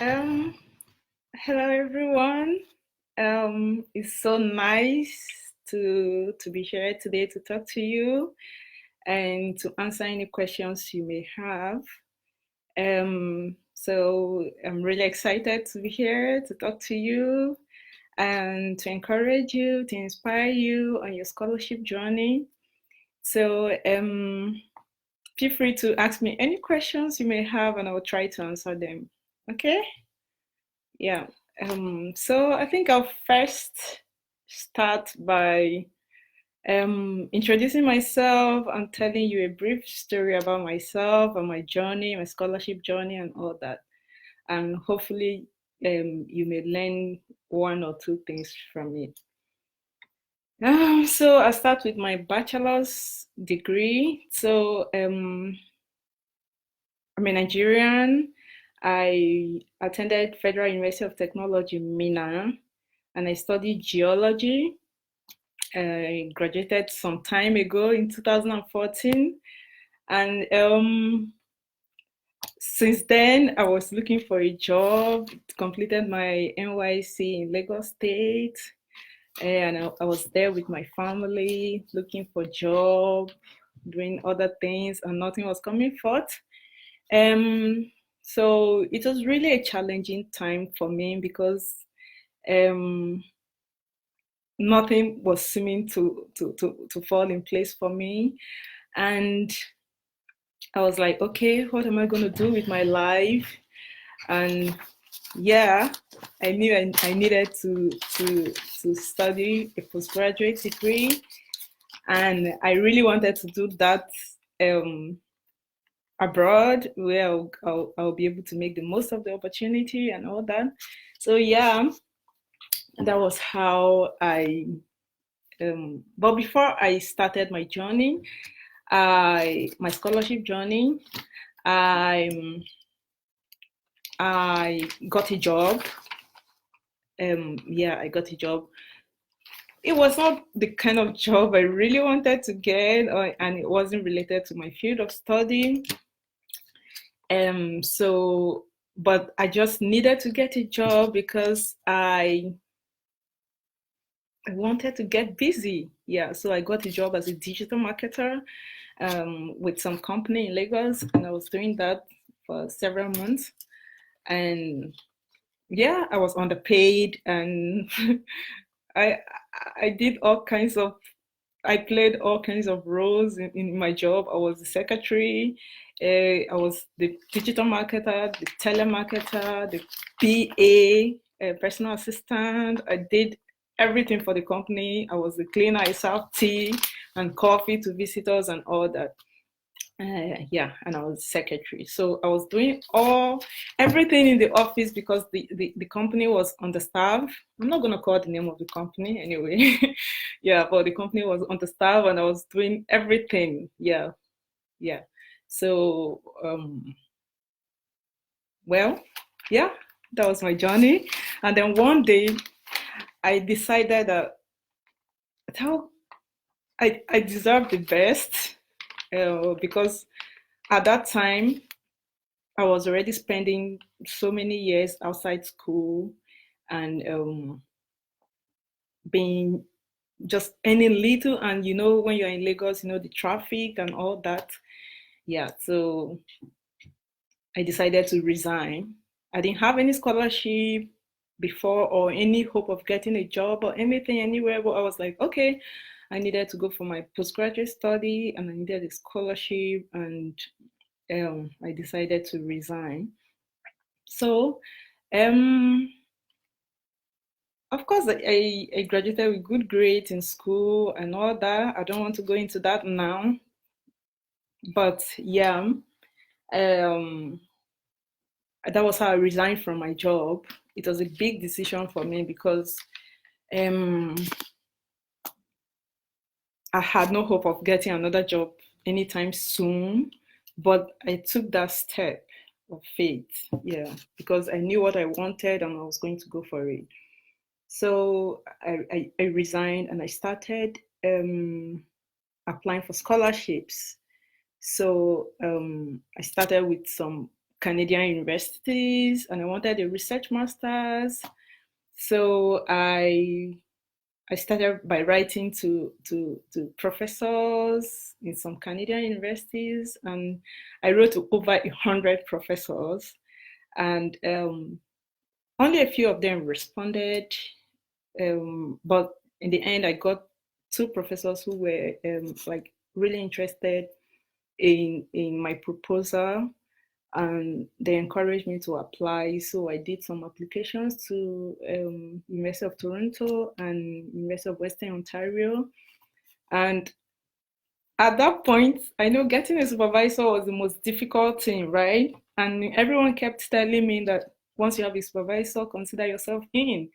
Um, Hello everyone. It's so nice to be here today to talk to you and to answer any questions you may have. So I'm really excited to be here to talk to you and to encourage you, to inspire you on your scholarship journey. So feel free to ask me any questions you may have, and I will try to answer them. Okay? Yeah. So I think I'll first start by introducing myself and telling you a brief story about myself and my journey, my scholarship journey, and all that. And hopefully, you may learn one or two things from it. So I start with my bachelor's degree. So I'm a Nigerian. I attended Federal University of Technology, Minna, and I studied geology. I graduated some time ago in 2014, and since then I was looking for a job. Completed my NYC in Lagos State, and I was there with my family looking for job, doing other things, and nothing was coming forth. Um, so it was really a challenging time for me because um, nothing was seeming to fall in place for me. And I was like, okay, what am I going to do with my life? And yeah, I knew I needed to study a postgraduate degree. And I really wanted to do that um, abroad where I'll be able to make the most of the opportunity and all that. So yeah, that was how but before I started my journey, my scholarship journey, I I got a job. Yeah, I got a job. It was not the kind of job I really wanted to get, and it wasn't related to my field of study. So, but I just needed to get a job because I wanted to get busy. Yeah, so I got a job as a digital marketer with some company in Lagos, and I was doing that for several months. And yeah, I was underpaid, and I I did all kinds of I played all kinds of roles in my job. I was the secretary, I was the digital marketer, the telemarketer, the PA, personal assistant. I did everything for the company. I was the cleaner. I served tea and coffee to visitors and all that. Yeah, and I was secretary. So I was doing everything in the office because the company was understaffed. I'm not gonna call the name of the company anyway. Yeah, but the company was understaffed and I was doing everything. Yeah, yeah. So well, yeah, that was my journey. And then one day I decided that how I deserve the best because at that time I was already spending so many years outside school and being just earning little. And when you're in Lagos, the traffic and all that. Yeah, so I decided to resign. I didn't have any scholarship before or any hope of getting a job or anything anywhere, but I was like, okay, I needed to go for my postgraduate study and I needed a scholarship, and I decided to resign. So, um, of course, I graduated with good grades in school and all that. I don't want to go into that now, but yeah, um, that was how I resigned from my job. It was a big decision for me because um, I had no hope of getting another job anytime soon, but I took that step of faith, yeah, because I knew what I wanted and I was going to go for it. So I resigned and I started applying for scholarships. So I started with some Canadian universities, and I wanted a research master's. So I started by writing to professors in some Canadian universities, and I wrote to over 100 professors, and only a few of them responded. But in the end, I got 2 professors who were like really interested in my proposal, and they encouraged me to apply. So I did some applications to University of Toronto and University of Western Ontario. And at that point, I know getting a supervisor was the most difficult thing, right? And everyone kept telling me that once you have a supervisor, consider yourself in.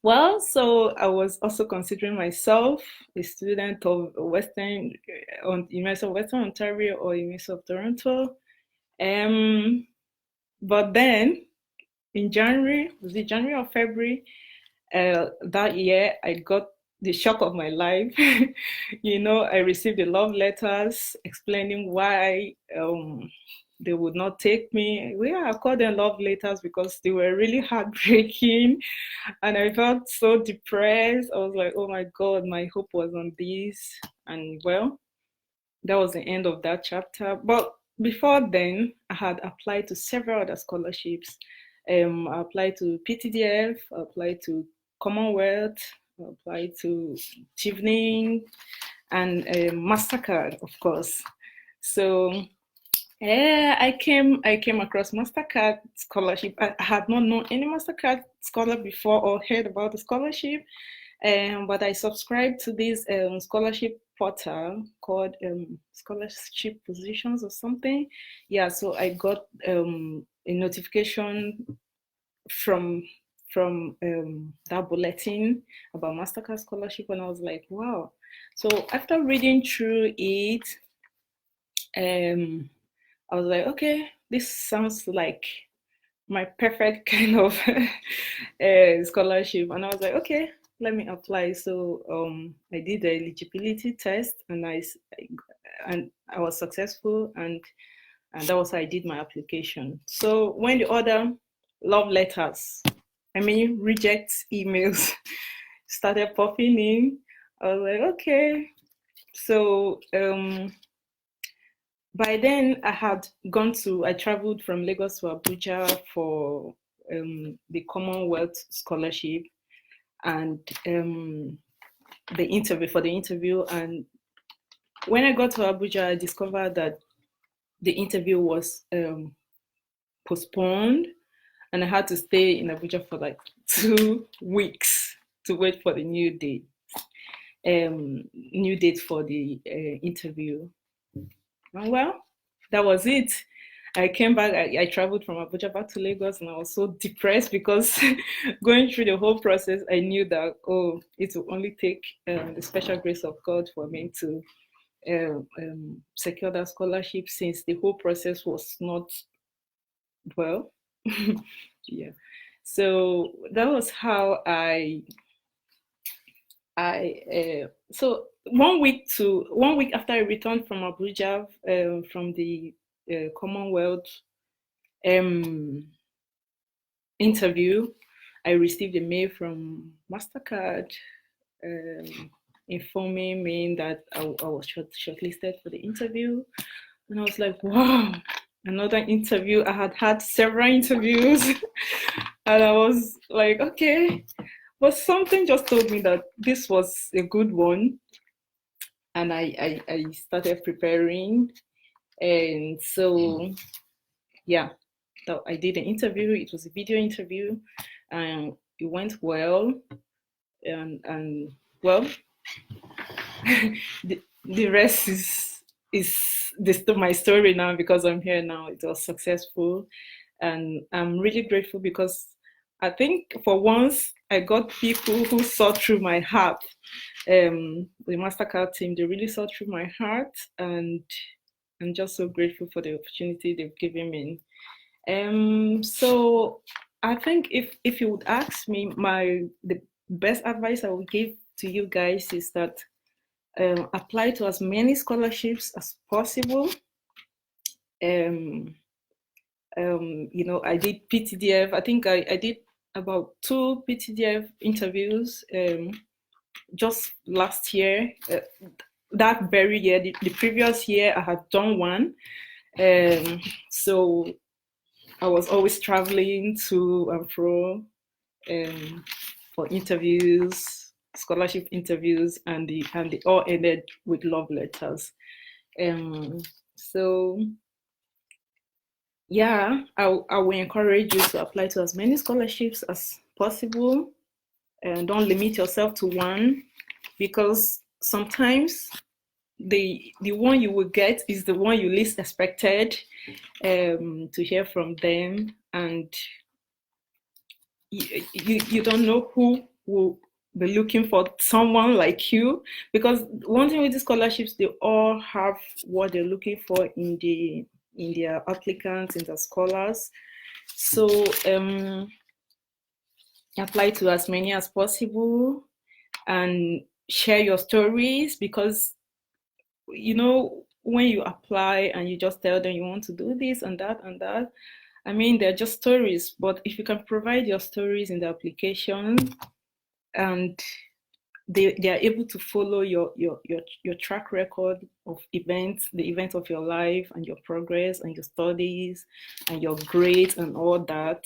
Well, so I was also considering myself a student of University of Western Ontario or University of Toronto. But then in January, was it January or February, that year, I got the shock of my life. I received the love letters explaining why they would not take me. I called them love letters because they were really heartbreaking, and I felt so depressed. I was like, oh my God, my hope was on this. And well, that was the end of that chapter. But before then, I had applied to several other scholarships. I applied to PTDF, I applied to Commonwealth, I applied to Chevening, and MasterCard, of course. So yeah, I came across MasterCard scholarship. I had not known any MasterCard scholar before or heard about the scholarship, but I subscribed to this scholarship portal called Scholarship Positions or something. Yeah, so I got a notification from that bulletin about MasterCard scholarship, and I was like, wow. So after reading through it, I was like, okay, this sounds like my perfect kind of scholarship. And I was like, okay, let me apply. So I did the eligibility test, and I was successful, and that was how I did my application. So when the other love letters, reject emails started popping in, I was like, okay. So by then I traveled from Lagos to Abuja for the Commonwealth Scholarship and the interview. And when I got to Abuja, I discovered that the interview was postponed, and I had to stay in Abuja for like 2 weeks to wait for the new date for the interview. And well, that was it. I came back, I traveled from Abuja back to Lagos, and I was so depressed because going through the whole process, I knew that, it will only take the special grace of God for me to secure that scholarship, since the whole process was not well. Yeah. So that was how so 1 week after I returned from Abuja from the Commonwealth interview, I received a mail from MasterCard informing me that I was shortlisted for the interview. And I was like, wow, another interview. I had several interviews and I was like, okay. But something just told me that this was a good one. And I started preparing. And so, yeah, so I did an interview. It was a video interview, and it went well. And well, the rest is my story now, because I'm here now. It was successful, and I'm really grateful because I think for once I got people who saw through my heart. The MasterCard team, they really saw through my heart, and I'm just so grateful for the opportunity they've given me. So I think if you would ask me, the best advice I would give to you guys is that apply to as many scholarships as possible. I did PTDF. I think I did about 2 PTDF interviews just last year. That very year, the previous year, I had done one. So I was always traveling to and fro for interviews, scholarship interviews, and they all ended with love letters. So yeah, I will encourage you to apply to as many scholarships as possible, and don't limit yourself to one, because sometimes the one you will get is the one you least expected to hear from them, and you don't know who will be looking for someone like you, because one thing with the scholarships, they all have what they're looking for in their applicants, in the scholars. So apply to as many as possible and share your stories, because when you apply and you just tell them you want to do this and that and that, I mean, they're just stories, but if you can provide your stories in the application, and they are able to follow your track record of events, the events of your life and your progress and your studies and your grades and all that.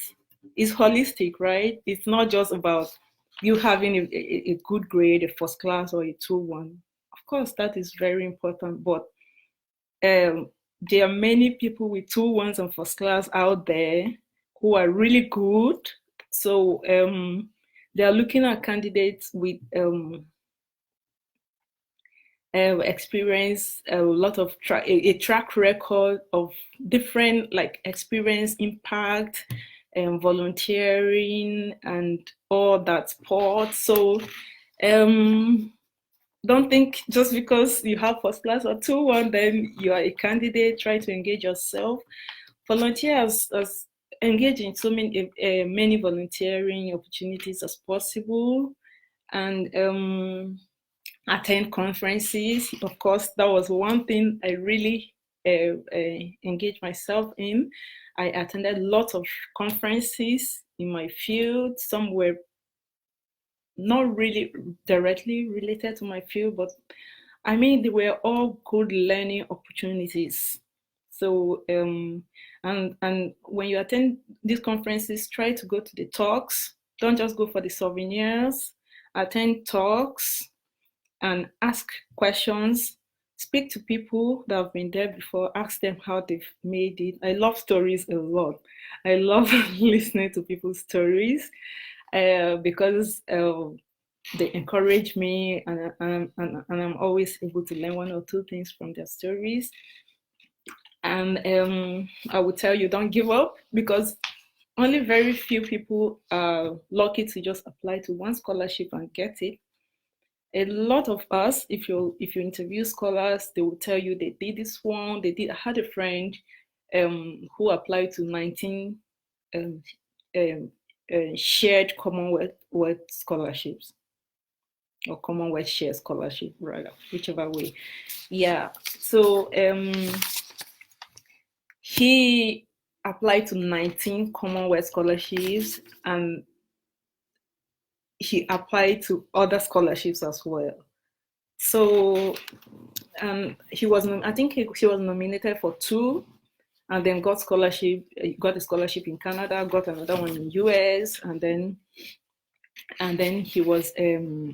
It's holistic, right? It's not just about you having a good grade, a first class or a 2-1. Of course, that is very important, but there are many people with 2-1s and first class out there who are really good. So they are looking at candidates with experience, a lot of a track record of different, like, experience, impact, volunteering, and all that sport. So don't think just because you have first class or 2-1, then you are a candidate. Try to engage yourself. Volunteer as engage in so many volunteering opportunities as possible, and attend conferences. Of course, that was one thing I really engaged myself in. I attended lots of conferences in my field. Some were not really directly related to my field, but I mean, they were all good learning opportunities. So and when you attend these conferences, try to go to the talks. Don't just go for the souvenirs. Attend talks and ask questions. Speak to people that have been there before. Ask them how they've made it. I love stories a lot. I love listening to people's stories because they encourage me, and I'm always able to learn 1 or 2 things from their stories. And I would tell you, don't give up, because only very few people are lucky to just apply to one scholarship and get it. A lot of us, if you interview scholars, they will tell you they did this one. I had a friend who applied to 19 shared Commonwealth scholarships, or Commonwealth Share Scholarship, rather, whichever way. Yeah. So he applied to 19 Commonwealth scholarships, and he applied to other scholarships as well. So he was nominated for 2, and then got a scholarship in Canada, got another one in US, and then he was able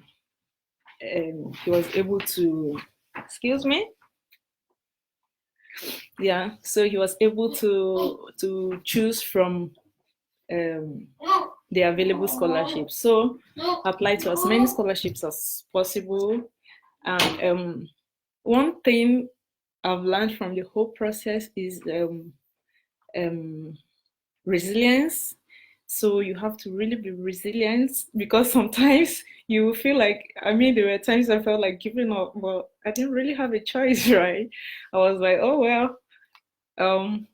to, excuse me. Yeah, so he was able to choose from the available scholarships. So apply to as many scholarships as possible. And one thing I've learned from the whole process is resilience. So you have to really be resilient, because sometimes you feel like, I mean, there were times I felt like giving up, but I didn't really have a choice, right? I was like, oh well, I'm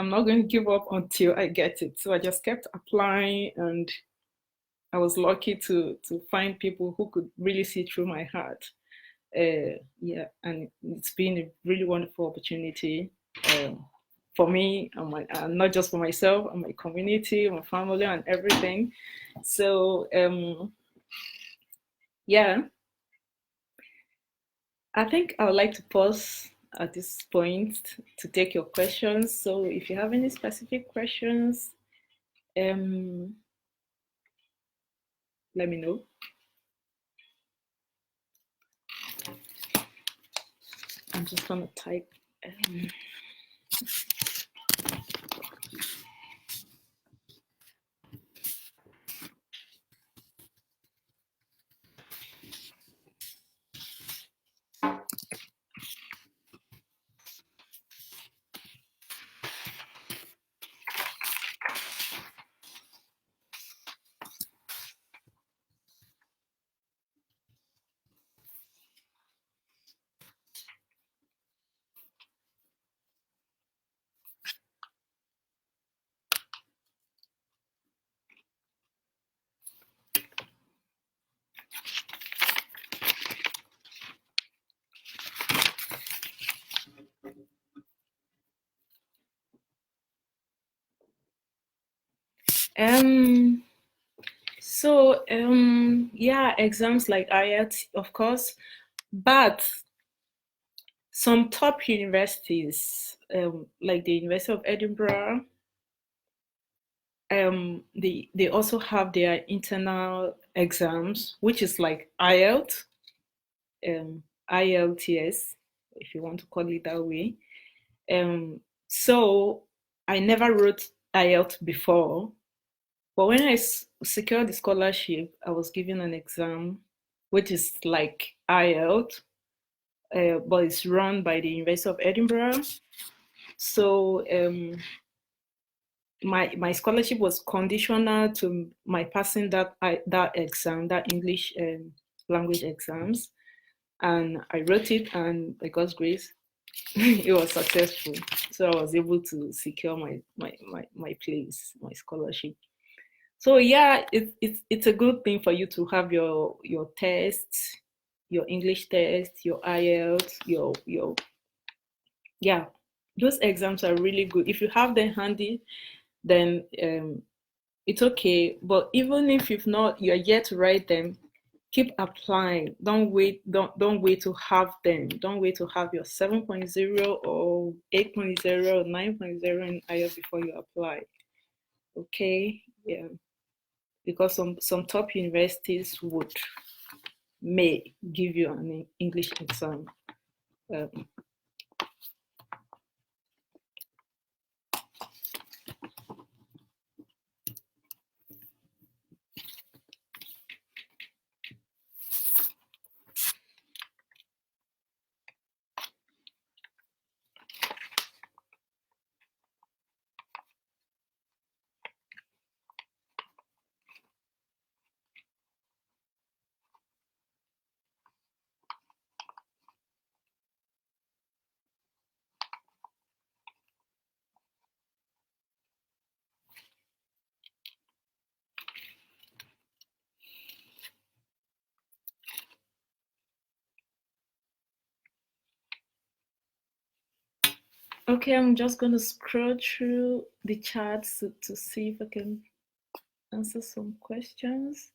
not going to give up until I get it. So I just kept applying, and I was lucky to find people who could really see through my heart. Yeah, and it's been a really wonderful opportunity for me and not just for myself and my community, my family, and everything. So yeah, I think I would like to pause at this point to take your questions. So if you have any specific questions, let me know. I'm just gonna type. Yeah, exams like IELTS, of course, but some top universities, like the University of Edinburgh, they also have their internal exams, which is like IELTS, IELTS, if you want to call it that way. So I never wrote IELTS before, but when I secured the scholarship, I was given an exam, which is like IELTS, but it's run by the University of Edinburgh. So my scholarship was conditional to my passing that exam, that English language exams, and I wrote it, and by God's grace, it was successful. So I was able to secure my place, my scholarship. So yeah, it's a good thing for you to have your tests, your English test, your IELTS, your yeah, those exams are really good. If you have them handy, then it's okay. But even if you're yet to write them, keep applying. Don't wait. Don't wait to have them. Don't wait to have your 7.0 or 8.0, 9.0 in IELTS before you apply. Okay, yeah, because some top universities may give you an English exam. Okay, I'm just going to scroll through the charts to see if I can answer some questions.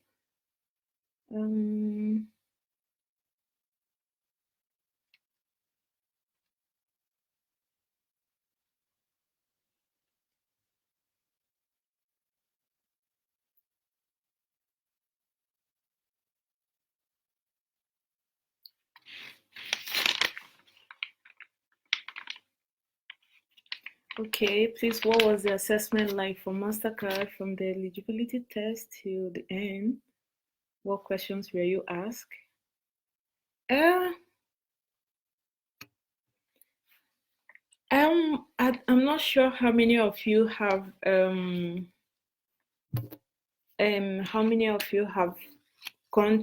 Okay, please, what was the assessment like for MasterCard from the eligibility test to the end? What questions were you asked? I'm not sure how many of you have gone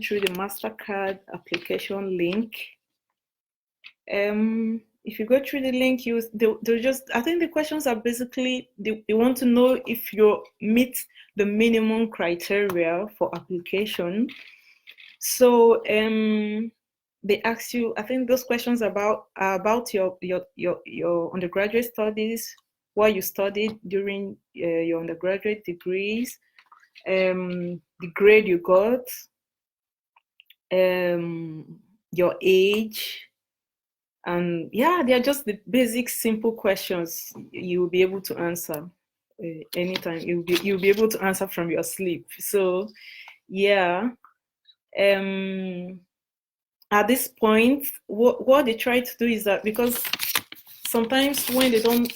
through the MasterCard application link. If you go through the link, they'll just, I think the questions are basically, they want to know if you meet the minimum criteria for application. So they ask you, I think those questions are about your undergraduate studies, what you studied during your undergraduate degrees, the grade you got, your age, and yeah, they are just the basic, simple questions you will be able to answer anytime. You'll be able to answer from your sleep. So yeah, at this point, what they try to do is that, because sometimes when they don't,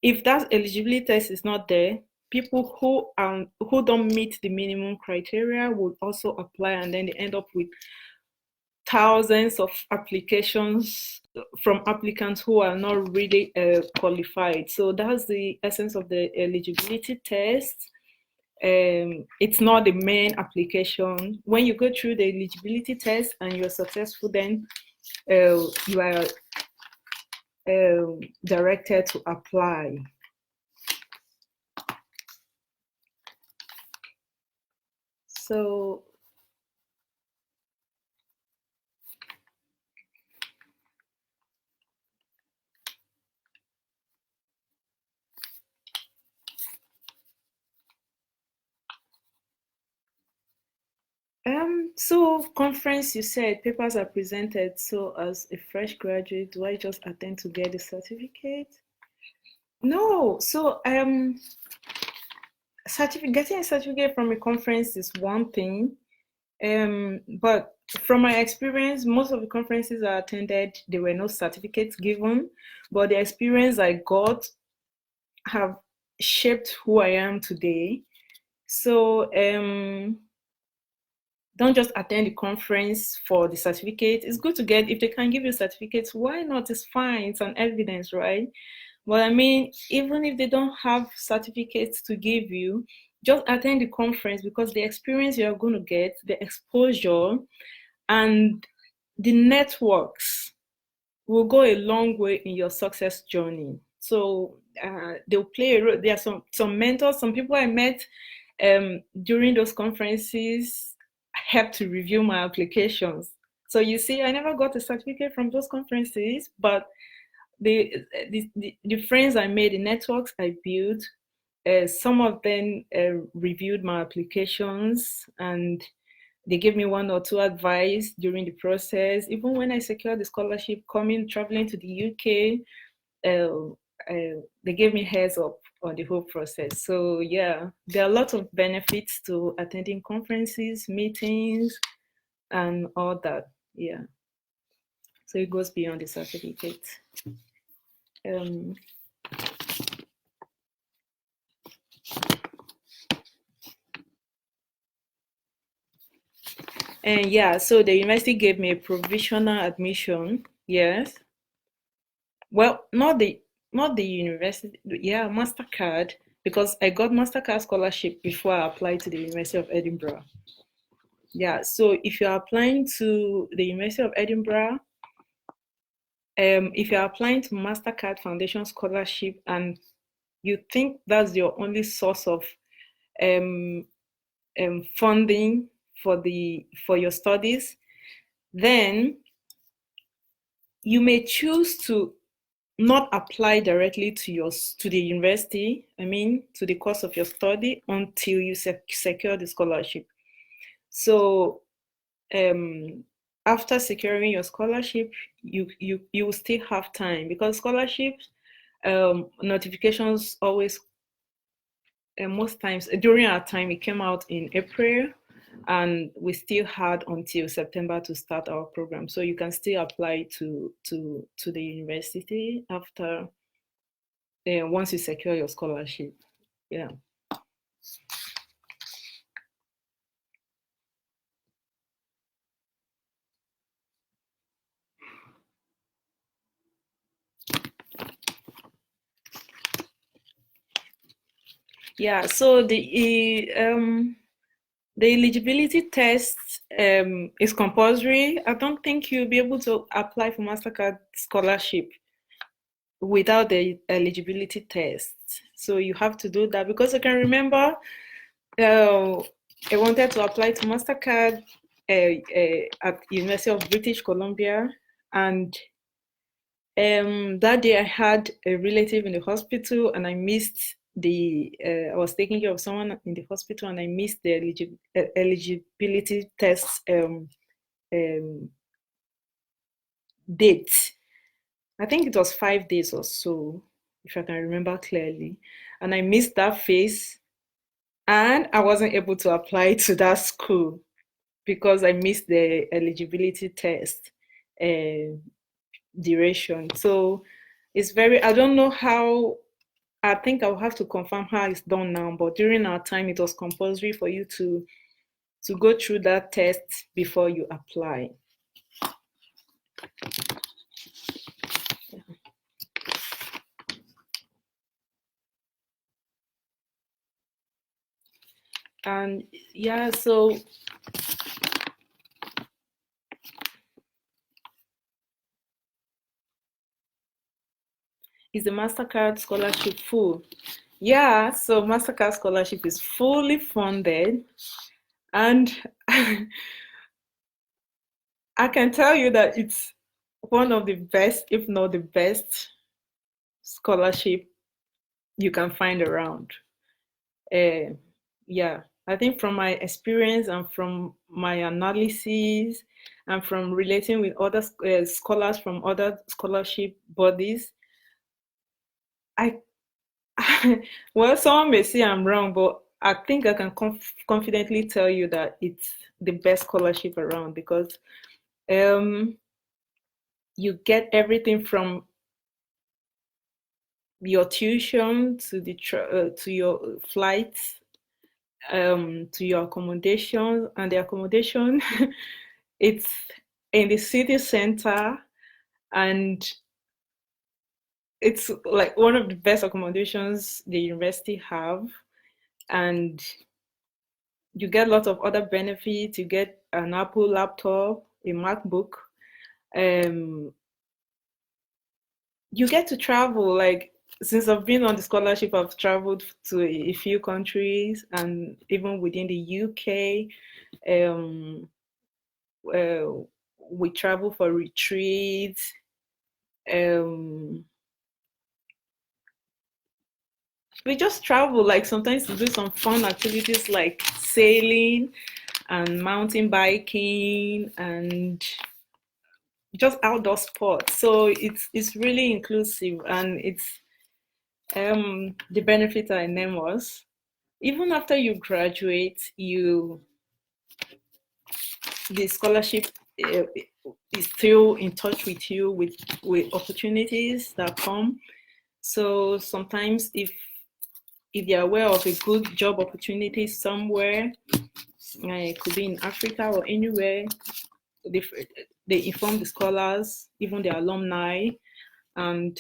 if that eligibility test is not there, people who don't meet the minimum criteria will also apply, and then they end up with thousands of applications from applicants who are not really qualified. So that's the essence of the eligibility test. It's not the main application. When you go through the eligibility test and you're successful, then you are directed to apply. So so conference, you said papers are presented. So as a fresh graduate, do I just attend to get the certificate? No. So getting a certificate from a conference is one thing. But from my experience, most of the conferences I attended, there were no certificates given, but the experience I got have shaped who I am today. So don't just attend the conference for the certificate. It's good to get, if they can give you certificates, why not? It's fine, it's an evidence, right? But I mean, even if they don't have certificates to give you, just attend the conference, because the experience you're going to get, the exposure, and the networks will go a long way in your success journey. So they'll play a role. There are some mentors, some people I met during those conferences helped to review my applications. So you see, I never got a certificate from those conferences, but the friends I made, the networks I built, some of them reviewed my applications, and they gave me one or two advice during the process. Even when I secured the scholarship, traveling to the UK, they gave me heads up on the whole process. So yeah, there are a lot of benefits to attending conferences, meetings, and all that. Yeah. So it goes beyond the certificate. And yeah, so the university gave me a provisional admission. Yes. Well, not the university. Yeah, MasterCard, because I got MasterCard scholarship before I applied to the University of Edinburgh. Yeah, so if you're applying to the University of Edinburgh, if you're applying to MasterCard Foundation Scholarship and you think that's your only source of funding for your studies, then you may choose to not apply directly to the university, to the course of your study, until you secure the scholarship. So after securing your scholarship, you will still have time, because scholarships notifications always, most times during our time, it came out in April, and we still had until September to start our program. So you can still apply to the university after once you secure your scholarship. Yeah. Yeah, so the eligibility test is compulsory. I don't think you'll be able to apply for MasterCard scholarship without the eligibility test. So you have to do that, because I can remember I wanted to apply to MasterCard at University of British Columbia, and That day I had a relative in the hospital and I missed I was taking care of someone in the hospital and I missed the eligibility test um, date. I think it was 5 days or so, if I can remember clearly. And I missed that phase and I wasn't able to apply to that school because I missed the eligibility test duration. So it's very, I don't know how, I think I'll have to confirm how it's done now, but during our time, it was compulsory for you to go through that test before you apply. And yeah, so is the MasterCard scholarship full? Yeah, so MasterCard scholarship is fully funded. And I can tell you that it's one of the best, if not the best, scholarship you can find around. Yeah, I think from my experience and from my analysis and from relating with other scholars from other scholarship bodies, I well, someone may say I'm wrong, but I think I can confidently tell you that it's the best scholarship around because um, you get everything from your tuition to the to your flights to your accommodation, and the accommodation it's in the city center, and it's like one of the best accommodations the university have, and you get lots of other benefits. You get an Apple laptop, a MacBook. Um, you get to travel. Like since I've been on the scholarship, I've traveled to a few countries, and even within the UK. Um, uh, we travel for retreats. Um, we just travel, like sometimes to do some fun activities like sailing and mountain biking and just outdoor sports. So it's really inclusive, and it's the benefit are enormous. Even after you graduate, the scholarship uh, is still in touch with you with opportunities that come. So sometimes if you're aware of a good job opportunity somewhere, it could be in Africa or anywhere, they, they inform the scholars, even the alumni, and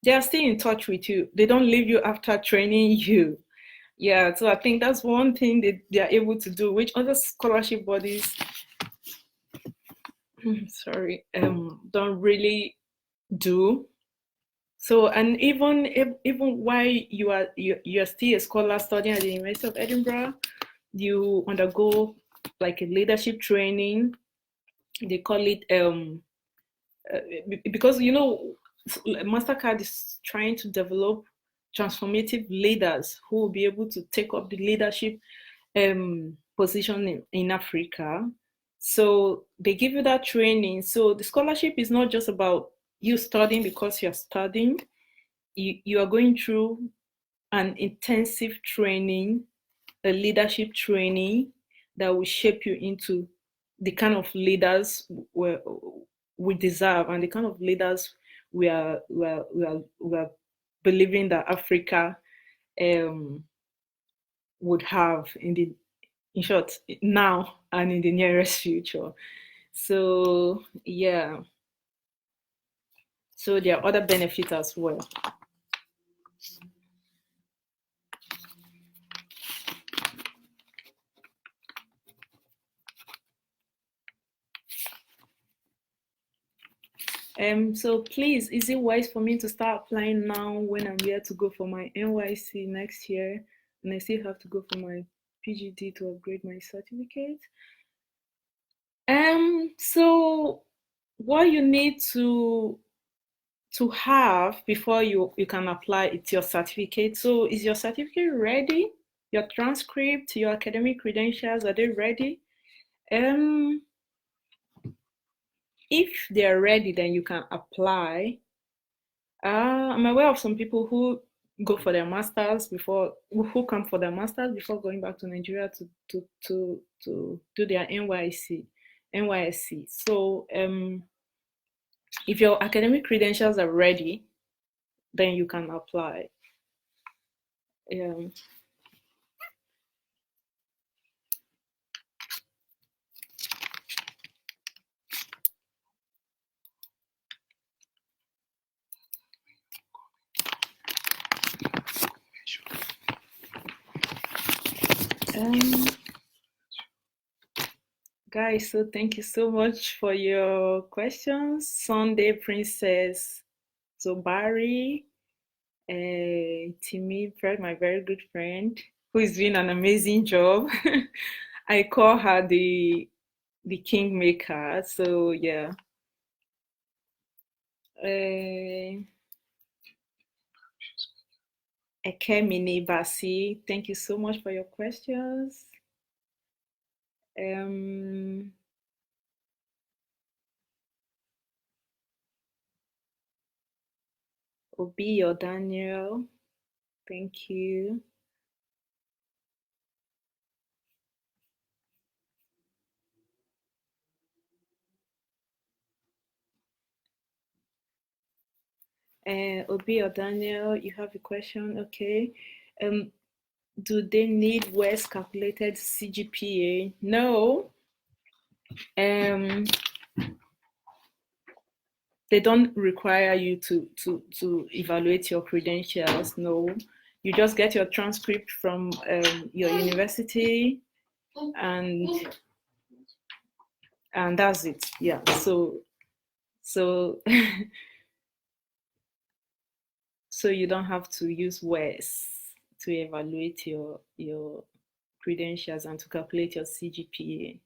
they are still in touch with you. They don't leave you after training you. Yeah, so I think that's one thing that they are able to do, which other scholarship bodies, sorry, don't really do. So, and even while you're still a scholar studying at the University of Edinburgh, you undergo like a leadership training. They call it uh, because MasterCard is trying to develop transformative leaders who will be able to take up the leadership position in Africa. So they give you that training. So the scholarship is not just about you studying because you're studying. You are going through an intensive training, a leadership training that will shape you into the kind of leaders we deserve and the kind of leaders we are believing that Africa um, would have in short now and in the nearest future. So yeah, so there are other benefits as well. So please, is it wise for me to start applying now when I'm here to go for my NYC next year, and I still have to go for my PGD to upgrade my certificate? So what you need to have before you can apply, it's your certificate. So is your certificate ready? Your transcript, your academic credentials, are they ready? Um, if they're ready, then you can apply. I'm aware of some people who go for their masters before, who come for their masters before going back to Nigeria to do their NYSC. So if your academic credentials are ready, then you can apply. Um, um, Guys, so thank you so much for your questions. Sunday Princess Zobari, Timmy, my very good friend, who is doing an amazing job. I call her the kingmaker. So yeah. Ekemini Basi, thank you so much for your questions. Obi or Daniel, thank you. Obi or Daniel, you have a question? Okay. Do they need West calculated CGPA? No. They don't require you to evaluate your credentials. No. You just get your transcript from your university, and that's it. Yeah. So so you don't have to use WES to evaluate your credentials and to calculate your CGPA.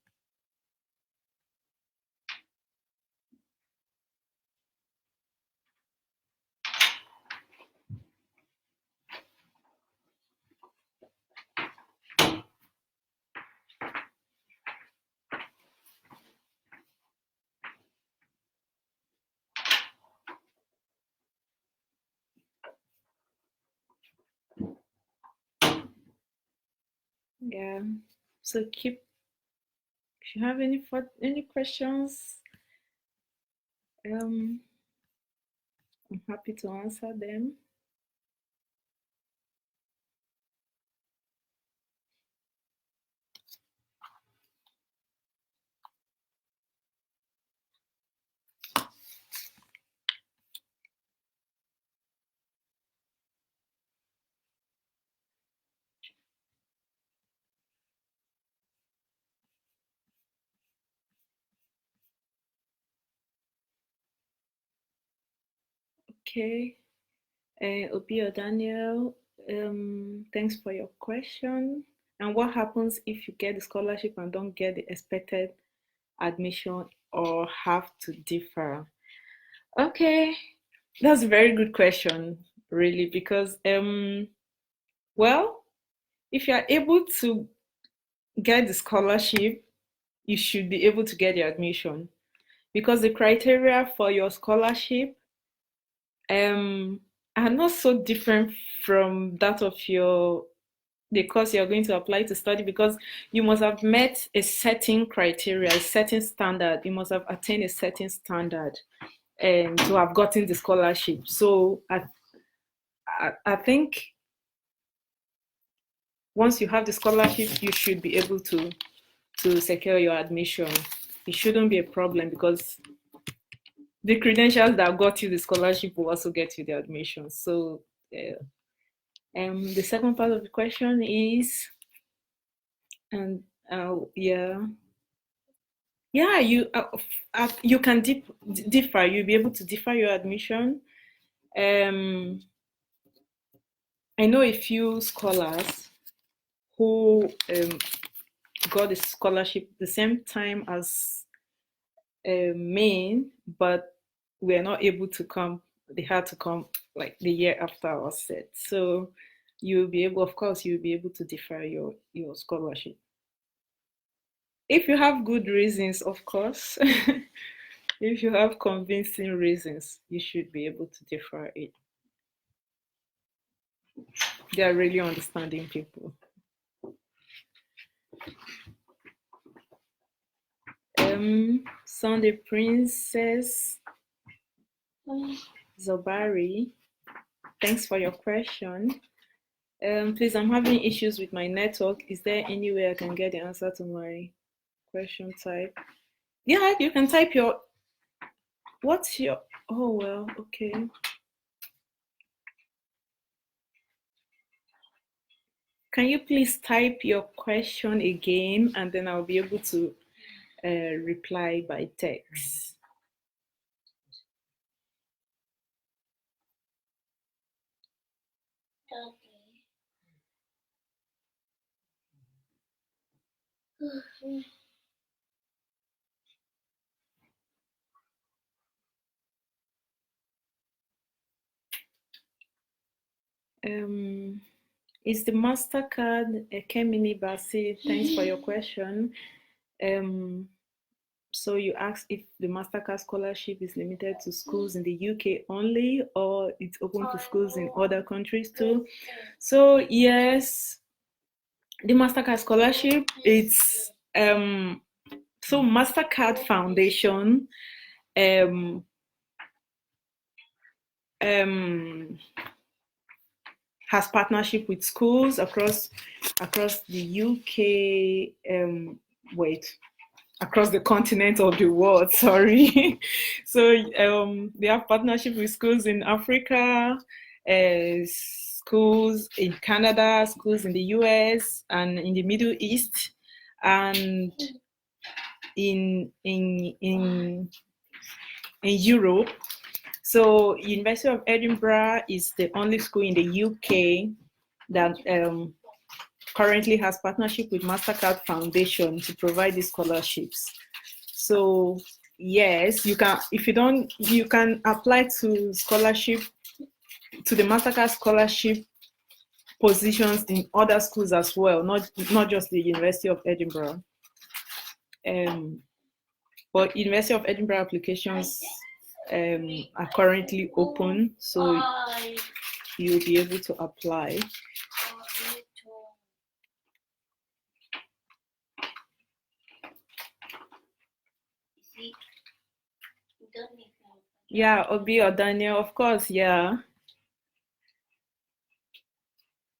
Yeah. So if you have any questions, I'm happy to answer them. Okay. Obi or Daniel, thanks for your question. And what happens if you get the scholarship and don't get the expected admission or have to differ? Okay, that's a very good question, really, because well, if you are able to get the scholarship, you should be able to get the admission, because the criteria for your scholarship are not so different from that of the course you're going to apply to study, because you must have met a certain criteria, a certain standard. You must have attained a certain standard to have gotten the scholarship. So I think once you have the scholarship, you should be able to secure your admission. It shouldn't be a problem, because the credentials that got you the scholarship will also get you the admission. So the second part of the question is, and yeah, you can differ. You'll be able to differ your admission. I know a few scholars who got a scholarship the same time as Maine, but we're not able to come. They had to come like the year after our set. So you'll be able, of course, you'll be able to defer your scholarship. If you have good reasons, of course. If you have convincing reasons, you should be able to defer it. They are really understanding people. Sunday Princess Zobari, thanks for your question. Please, I'm having issues with my network. Is there any way I can get the answer to my question type? Yeah, you can type your, what's your, oh, well, okay. Can you please type your question again, and then I'll be able to reply by text. Is the MasterCard Kemini Basi? Thanks for your question. So you asked if the MasterCard scholarship is limited to schools in the UK only, or it's open to schools in other countries too. So yes, the MasterCard scholarship, it's so MasterCard Foundation has partnership with schools across the UK, across the continent of the world, sorry. So they have partnership with schools in Africa, schools in Canada, schools in the US and in the Middle East, and in Europe. So University of Edinburgh is the only school in the UK that currently has partnership with MasterCard Foundation to provide these scholarships. So yes, you can, if you don't, you can apply to scholarship, to the MasterCard scholarship positions in other schools as well, not just the University of Edinburgh. But University of Edinburgh applications are currently open, so you'll be able to apply. Yeah, Obi or Daniel, of course, yeah.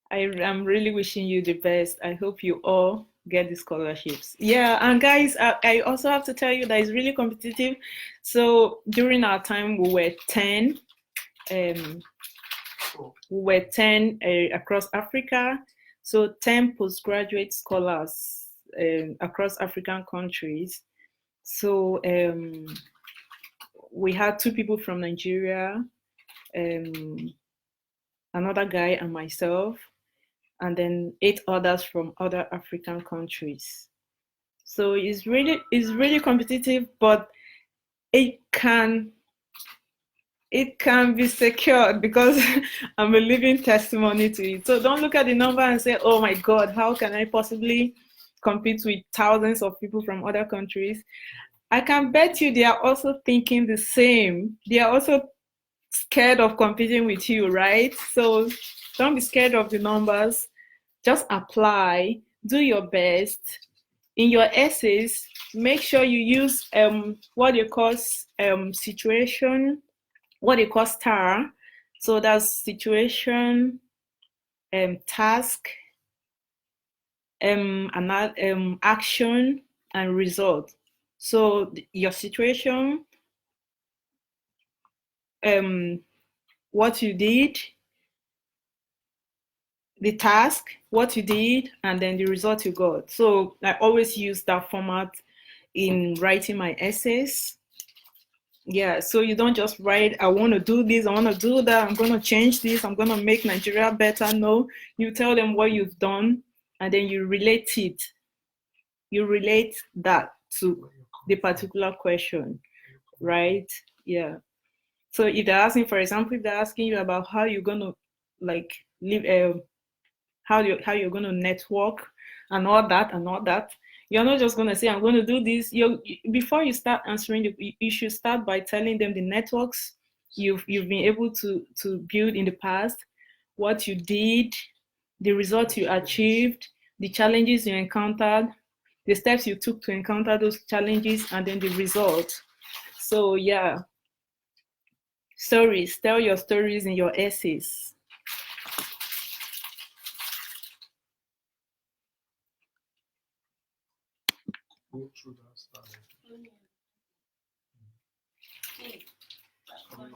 I'm really wishing you the best. I hope you all get the scholarships. Yeah, and guys, I also have to tell you that it's really competitive. So during our time, we were 10. Across Africa. So 10 postgraduate scholars across African countries. So we had 2 people from Nigeria, another guy and myself, and then 8 others from other African countries. So it's really competitive, but it can be secured because I'm a living testimony to it. So don't look at the number and say, oh my God, how can I possibly compete with thousands of people from other countries? I can bet you they are also thinking the same. They are also scared of competing with you, right? So don't be scared of the numbers. Just apply, do your best. In your essays, make sure you use what you call situation, what they call STAR. So that's situation, task, action, and result. So your situation, what you did, the task, what you did, and then the result you got. So I always use that format in writing my essays. Yeah, so you don't just write, I want to do this, I want to do that, I'm going to change this, I'm going to make Nigeria better. No, you tell them what you've done, and then you relate it. You relate that to the particular question, right? Yeah. So if they're asking, for example, if they're asking you about how you're gonna like live, how you're gonna network and all that, you're not just gonna say I'm gonna do this. Before you start answering, you should start by telling them the networks you've been able to build in the past, what you did, the results you achieved, the challenges you encountered, the steps you took to encounter those challenges, and then the results. So yeah, stories. Tell your stories in your essays.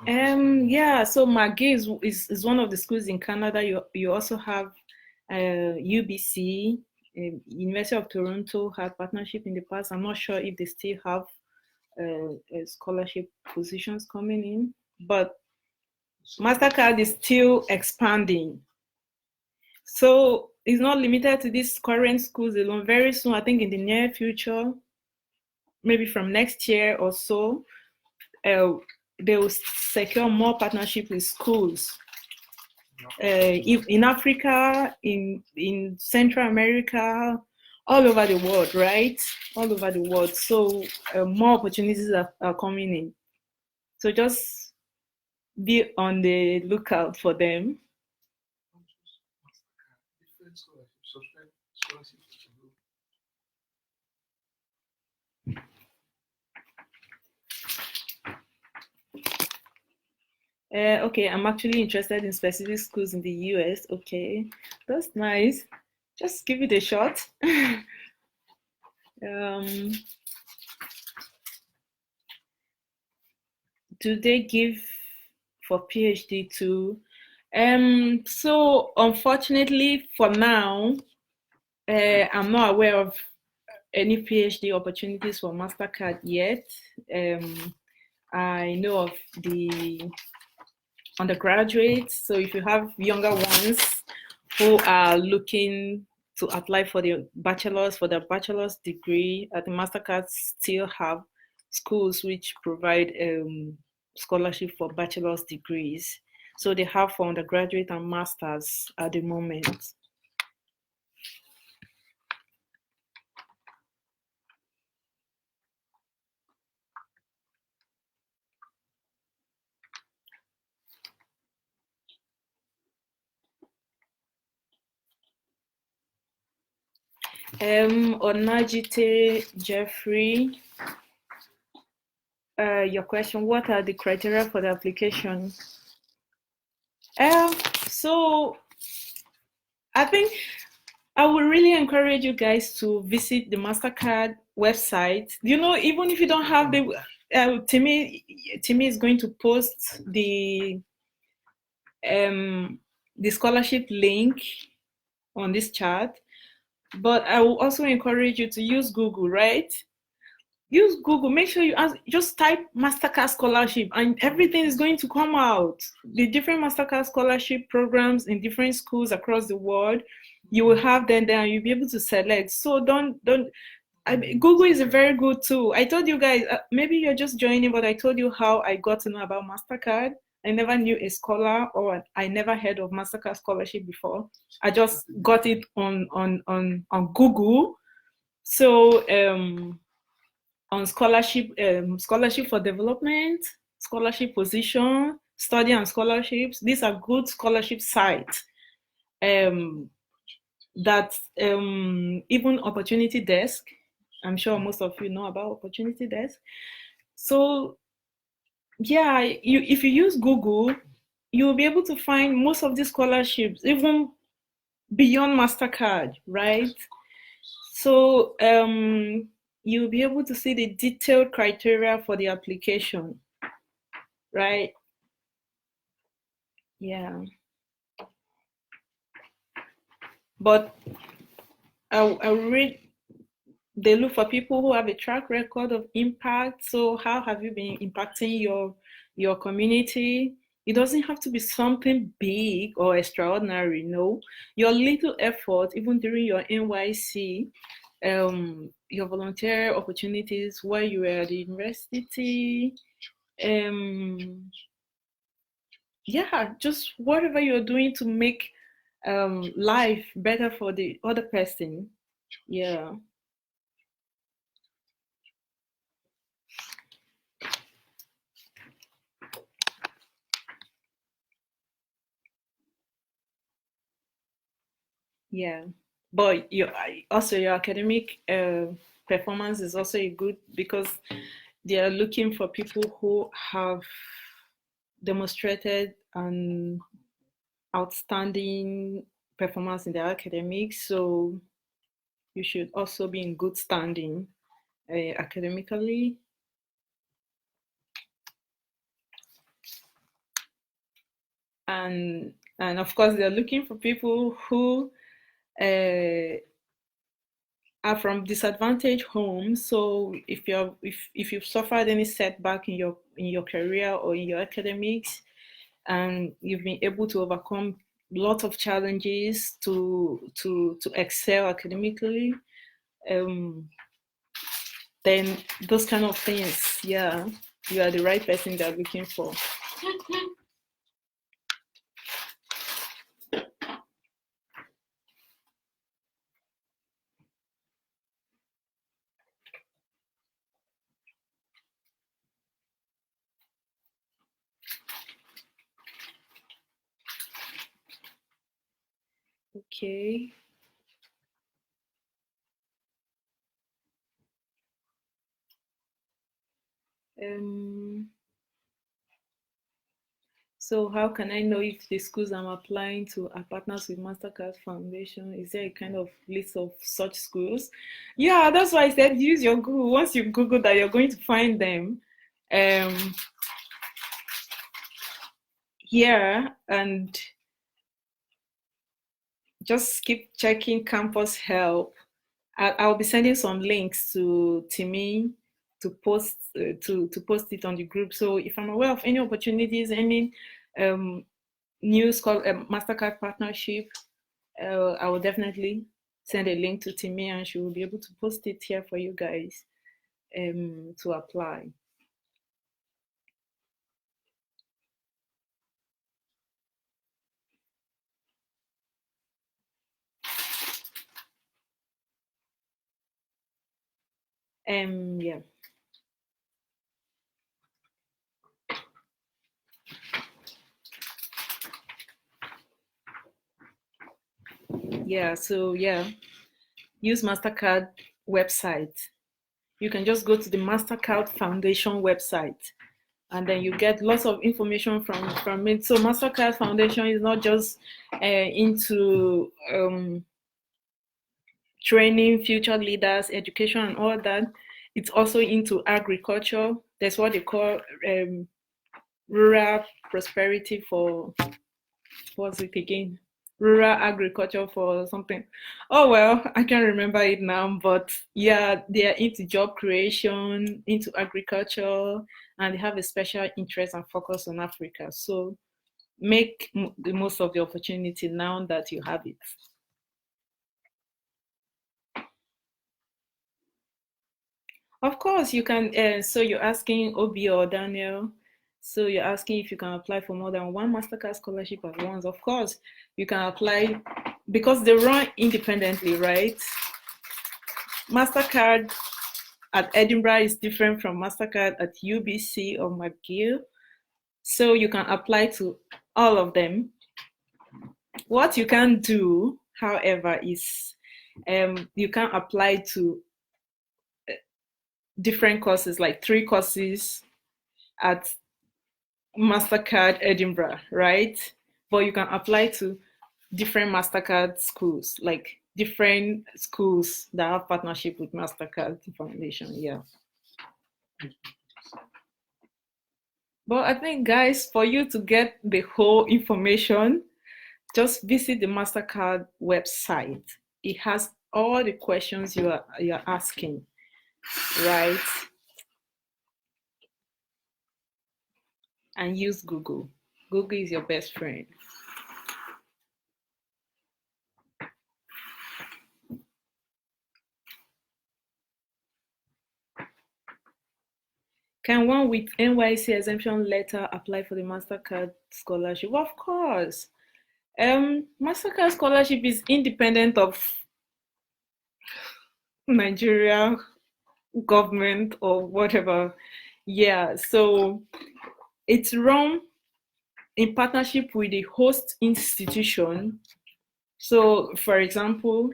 Yeah, so McGill is one of the schools in Canada. You also have UBC, University of Toronto had partnership in the past. I'm not sure if they still have scholarship positions coming in, but MasterCard is still expanding. So it's not limited to these current schools alone. Very soon, I think in the near future, maybe from next year or so, they will secure more partnership with schools in Africa, in Central America, all over the world, right? All over the world. So more opportunities are coming in. So just be on the lookout for them. Okay, I'm actually interested in specific schools in the US. Okay, that's nice. Just give it a shot. Do they give for PhD too? So unfortunately for now, I'm not aware of any PhD opportunities for MasterCard yet. I know of the undergraduates. So if you have younger ones who are looking to apply for their bachelor's degree, the MasterCard still have schools which provide scholarship for bachelor's degrees. So they have for undergraduate and masters at the moment. Onajite Jeffrey, your question, what are the criteria for the application? So I think I would really encourage you guys to visit the MasterCard website. You know, even if you don't have the, Timmy is going to post the scholarship link on this chat. But I will also encourage you to use Google, right? Use Google. Make sure you just type MasterCard Scholarship and everything is going to come out. The different MasterCard Scholarship programs in different schools across the world, you will have them there and you'll be able to select. So Google is a very good tool. I told you guys, maybe you're just joining, but I told you how I got to know about MasterCard. I never knew a scholar, or I never heard of MasterCard Scholarship before. I just got it on Google. So on scholarship for development, scholarship position, study and scholarships. These are good scholarship sites. That even Opportunity Desk, I'm sure most of you know about Opportunity Desk. So yeah, if you use Google, you'll be able to find most of these scholarships, even beyond MasterCard, right? So you'll be able to see the detailed criteria for the application, right? Yeah. But I read, they look for people who have a track record of impact. So how have you been impacting your community? It doesn't have to be something big or extraordinary, no. Your little effort, even during your NYC, your volunteer opportunities while you were at the university. Yeah, just whatever you're doing to make life better for the other person. Yeah. Yeah, but your academic performance is also a good, because they are looking for people who have demonstrated an outstanding performance in their academics. So you should also be in good standing academically. And of course, they're looking for people who uh, are from disadvantaged homes. So if you've suffered any setback in your career or in your academics, and you've been able to overcome lots of challenges to excel academically, then those kind of things, yeah, you are the right person they're looking for. Okay. So how can I know if the schools I'm applying to are partners with MasterCard Foundation? Is there a kind of list of such schools? Yeah, that's why I said use your Google. Once you Google that, you're going to find them here, and just keep checking campus help. I'll be sending some links to Timmy to post to post it on the group. So if I'm aware of any opportunities, any news called MasterCard partnership, I will definitely send a link to Timmy, and she will be able to post it here for you guys to apply. Yeah. Yeah, so yeah, use MasterCard website. You can just go to the MasterCard Foundation website, and then you get lots of information from it. So MasterCard Foundation is not just into training future leaders, education, and all that. It's also into agriculture. That's what they call rural prosperity for, what's it again? Rural agriculture for something. Oh well, I can't remember it now, but yeah, they are into job creation, into agriculture, and they have a special interest and focus on Africa. So make the most of the opportunity now that you have it. Of course, you can. So you're asking Obi or Daniel. So you're asking if you can apply for more than one MasterCard scholarship at once. Of course, you can apply because they run independently, right? MasterCard at Edinburgh is different from MasterCard at UBC or McGill. So you can apply to all of them. What you can do, however, is you can apply to different courses, like 3 courses at MasterCard Edinburgh, right? But you can apply to different MasterCard schools, like different schools that have partnership with MasterCard Foundation. Yeah. But I think, guys, for you to get the whole information, just visit the MasterCard website. It has all the questions you're asking, right? And use Google. Google is your best friend. Can one with NYC exemption letter apply for the MasterCard scholarship? Of course. MasterCard scholarship is independent of Nigeria government or whatever. Yeah, so it's run in partnership with the host institution. So, for example,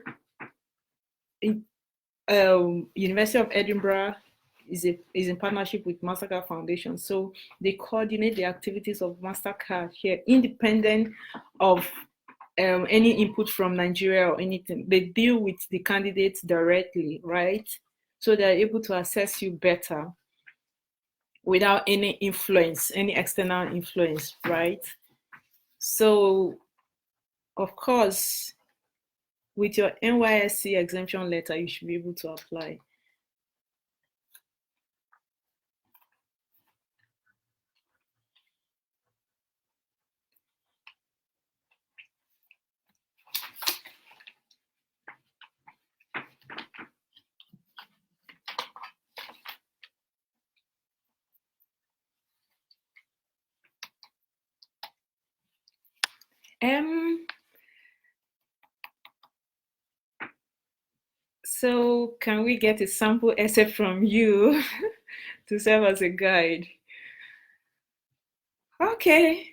University of Edinburgh is in partnership with MasterCard Foundation. So they coordinate the activities of MasterCard here, independent of any input from Nigeria or anything. They deal with the candidates directly, right? So they're able to assess you better without any influence, any external influence, right? So, of course, with your NYSC exemption letter, you should be able to apply. So can we get a sample essay from you to serve as a guide? Okay.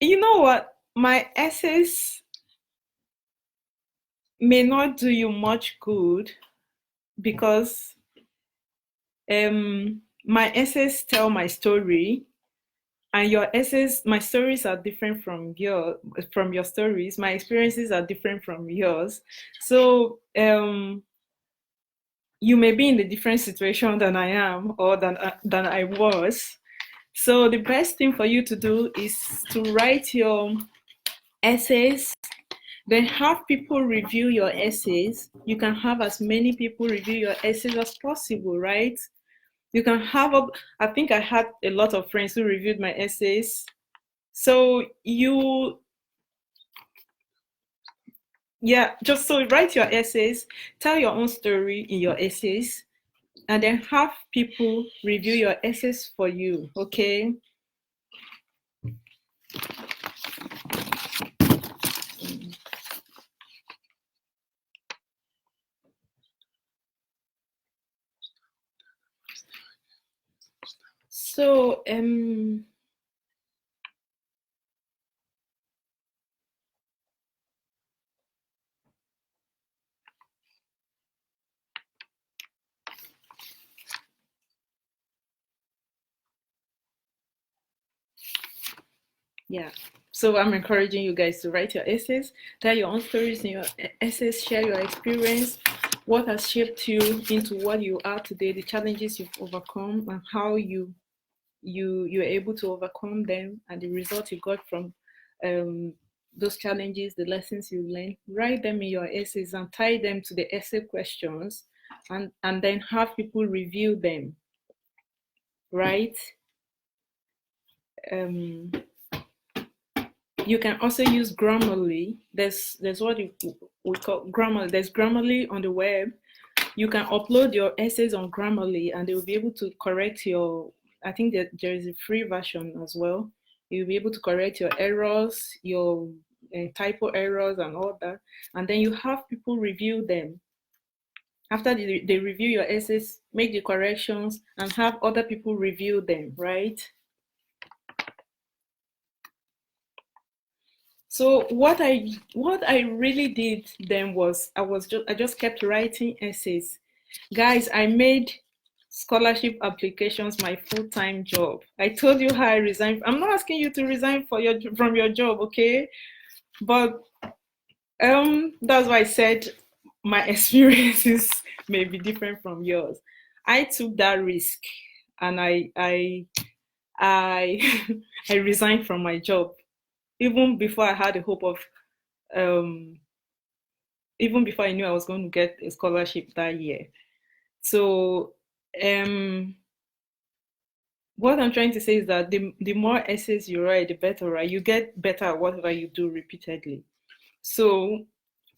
You know what? My essays may not do you much good because my essays tell my story, and your essays, my stories are different from your stories. My experiences are different from yours. So you may be in a different situation than I am or than I was. So the best thing for you to do is to write your essays, then have people review your essays. You can have as many people review your essays as possible, right? You can have I think I had a lot of friends who reviewed my essays. So just so write your essays, tell your own story in your essays, and then have people review your essays for you, okay? So, yeah. So I'm encouraging you guys to write your essays, tell your own stories in your essays, share your experience, what has shaped you into what you are today, the challenges you've overcome, and how you're able to overcome them, and the results you got from those challenges, the lessons you learned. Write them in your essays and tie them to the essay questions, and then have people review them, right? You can also use Grammarly. There's what we call Grammarly. There's Grammarly on the web. You can upload your essays on Grammarly, and they will be able to correct your. I think that there is a free version as well. You'll be able to correct your errors, your typo errors, and all that. And then you have people review them. After they review your essays, make the corrections, and have other people review them, right? So what I really did then was I just kept writing essays. Guys, I made scholarship applications my full-time job. I told you how I resigned. I'm not asking you to resign from your job, okay? But that's why I said my experiences may be different from yours. I took that risk, and I I resigned from my job even before I had the hope of even before I knew I was going to get a scholarship that year. So what I'm trying to say is that the more essays you write, the better, right? You get better at whatever you do repeatedly. So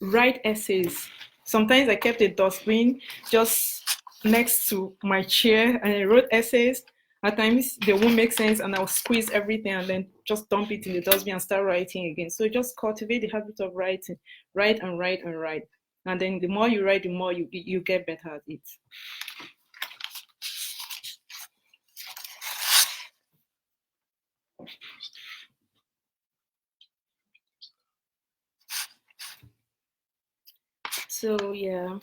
write essays. Sometimes I kept a dustbin just next to my chair and I wrote essays. At times they won't make sense and I'll squeeze everything and then just dump it in the dustbin and start writing again. So just cultivate the habit of writing, write and write and write. And then the more you write, the more you get better at it. So yeah.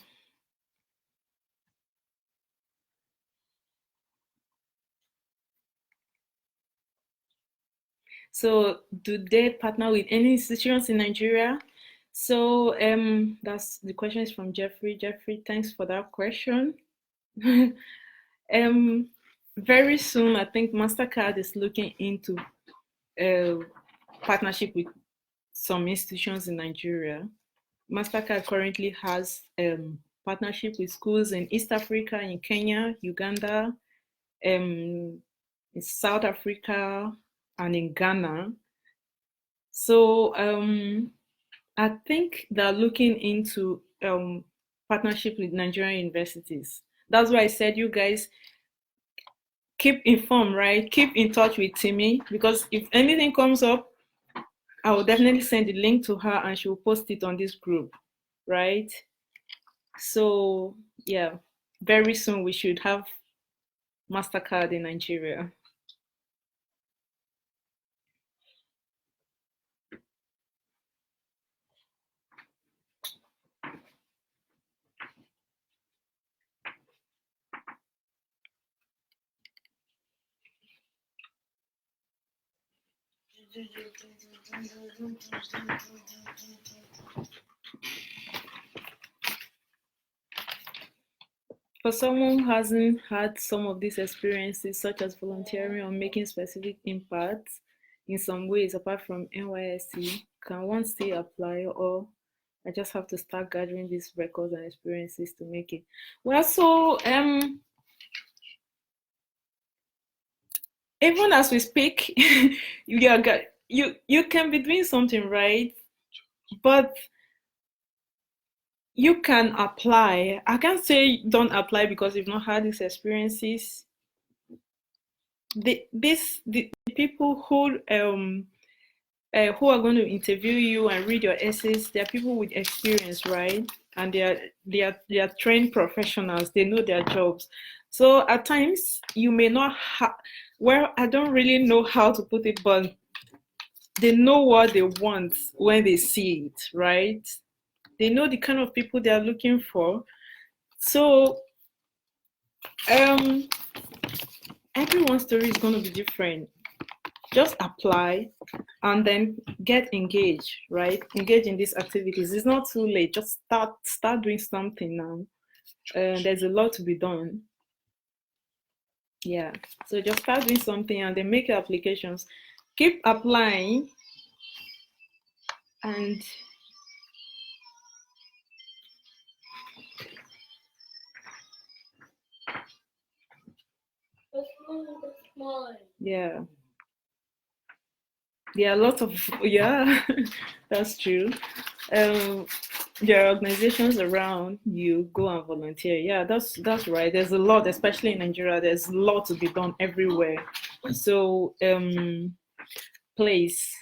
So do they partner with any institutions in Nigeria? So that's the question is from Jeffrey. Jeffrey, thanks for that question. Very soon, I think MasterCard is looking into partnership with some institutions in Nigeria. MasterCard currently has partnership with schools in East Africa, in Kenya, Uganda, in South Africa, and in Ghana. So I think they're looking into partnership with Nigerian universities. That's why I said you guys keep informed, right? Keep in touch with Timmy because if anything comes up, I will definitely send the link to her and she will post it on this group, right? So yeah, very soon we should have MasterCard in Nigeria. For someone who hasn't had some of these experiences, such as volunteering or making specific impacts in some ways apart from NYSC, can one still apply, or I just have to start gathering these records and experiences to make it? Well, so even as we speak, you can be doing something, right? But you can apply. I can't say don't apply because you've not had these experiences. The people who are going to interview you and read your essays, they are people with experience, right? And they are trained professionals. They know their jobs. So at times you may not have. Well, I don't really know how to put it, but they know what they want when they see it, right? They know the kind of people they are looking for. So everyone's story is going to be different. Just apply and then get engaged, right? Engage in these activities. It's not too late. Just start doing something now. There's a lot to be done. Yeah. So just start doing something and then make your applications. Keep applying and yeah. There are lots of yeah, that's true. There are organizations around you go and volunteer. Yeah, that's right. There's a lot, especially in Nigeria. There's a lot to be done everywhere. So please.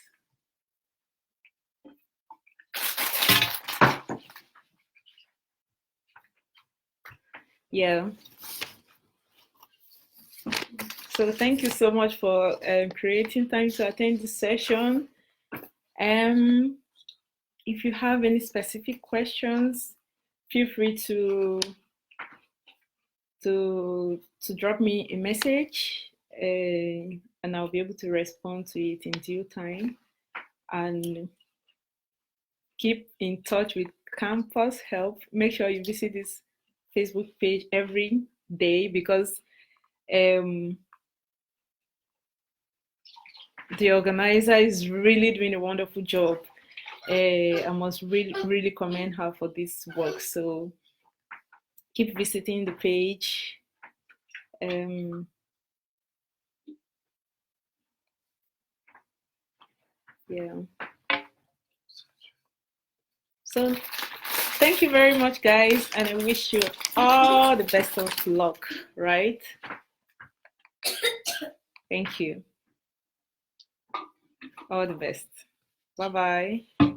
Yeah. So thank you so much for creating time to attend this session. If you have any specific questions, feel free to drop me a message, and I'll be able to respond to it in due time. And keep in touch with Campus Help. Make sure you visit this Facebook page every day because the organizer is really doing a wonderful job. I must really commend her for this work. So keep visiting the page. Yeah. So thank you very much, guys, and I wish you all the best of luck, right? Thank you. All the best. Bye-bye.